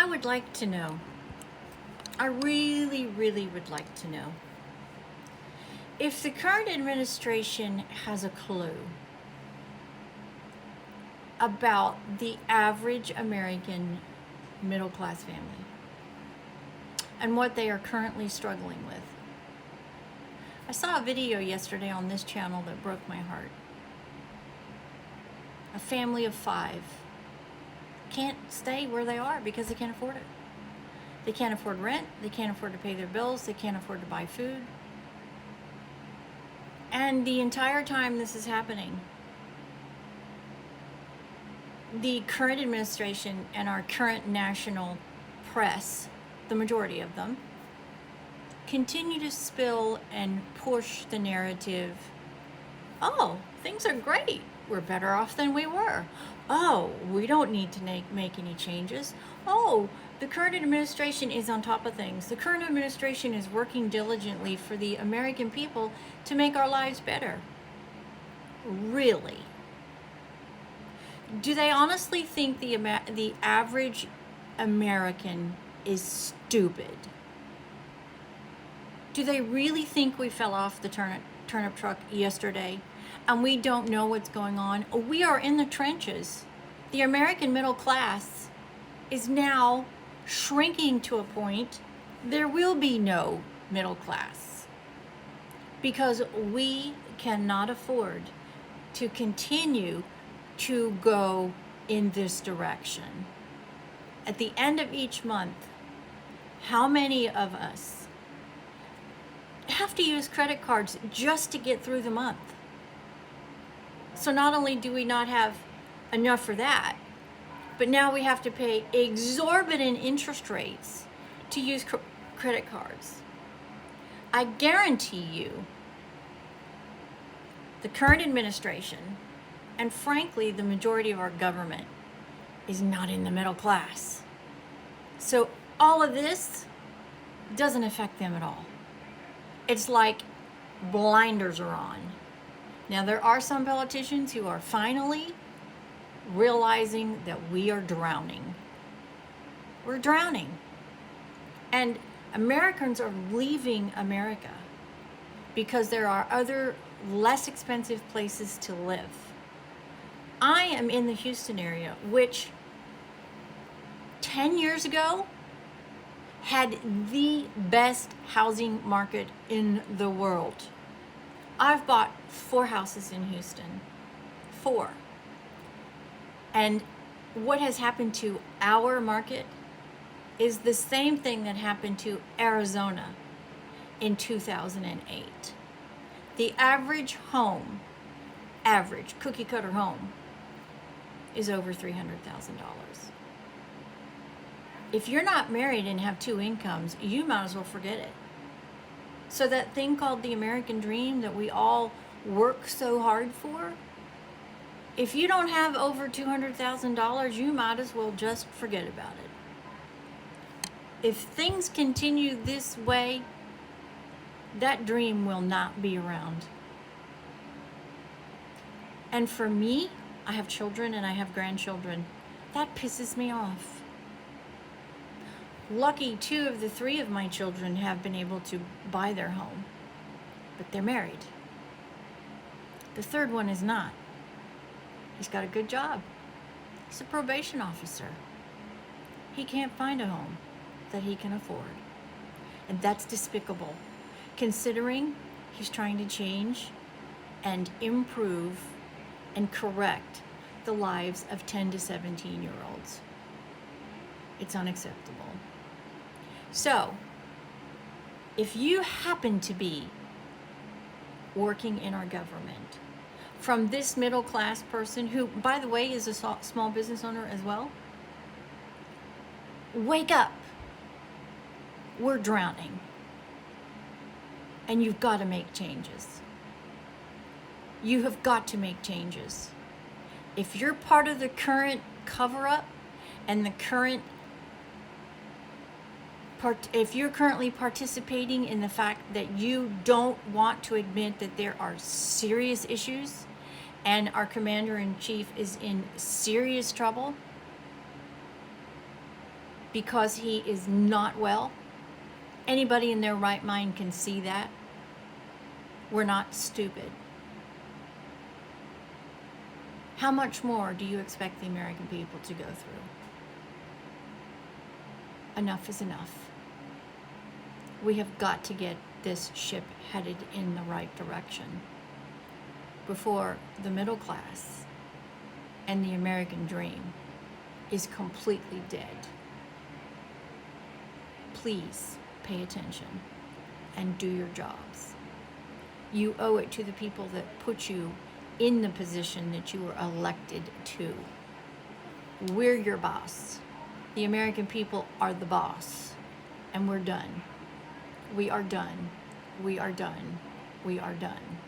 I would like to know, I really, really would like to know, if the current administration has a clue about the average American middle class family and what they are currently struggling with. I saw a video yesterday on this channel that broke my heart. A family of 5 can't stay where they are because they can't afford it. They can't afford rent, they can't afford to pay their bills, they can't afford to buy food. And the entire time this is happening, the current administration and our current national press, the majority of them, continue to spill and push the narrative. Oh, things are great. We're better off than we were. Oh, we don't need to make any changes. Oh, the current administration is on top of things. The current administration is working diligently for the American people to make our lives better. Really? Do they honestly think the average American is stupid? Do they really think we fell off the turnip truck yesterday and we don't know what's going on? We are in the trenches. The American middle class is now shrinking to a point there will be no middle class because we cannot afford to continue to go in this direction. At the end of each month, how many of us have to use credit cards just to get through the month? So not only do we not have enough for that, but now we have to pay exorbitant interest rates to use credit cards. I guarantee you, the current administration, and frankly, the majority of our government, is not in the middle class. So all of this doesn't affect them at all. It's like blinders are on. Now, there are some politicians who are finally realizing that we are drowning. We're drowning. And Americans are leaving America because there are other less expensive places to live. I am in the Houston area, which 10 years ago had the best housing market in the world. I've bought 4 houses in Houston. 4. And what has happened to our market is the same thing that happened to Arizona in 2008. The average home, average cookie cutter home, is over $300,000. If you're not married and have 2 incomes, you might as well forget it. So that thing called the American dream that we all work so hard for, if you don't have over $200,000, you might as well just forget about it. If things continue this way, that dream will not be around. And for me, I have children and I have grandchildren. That pisses me off. Lucky 2 of the 3 of my children have been able to buy their home, but they're married. The 3rd one is not. He's got a good job. He's a probation officer. He can't find a home that he can afford. And that's despicable, considering he's trying to change and improve and correct the lives of 10 to 17-year-olds. It's unacceptable. So, if you happen to be working in our government, from this middle class person who, by the way, is a small business owner as well, wake up. We're drowning. And you've got to make changes. You have got to make changes. If you're part of the current cover-up and the current if you're currently participating in the fact that you don't want to admit that there are serious issues and our commander-in-chief is in serious trouble, because he is not well. Anybody in their right mind can see that. We're not stupid. How much more do you expect the American people to go through? Enough is enough. We have got to get this ship headed in the right direction before the middle class and the American dream is completely dead. Please pay attention and do your jobs. You owe it to the people that put you in the position that you were elected to. We're your boss. The American people are the boss, and we're done. We are done. We are done. We are done.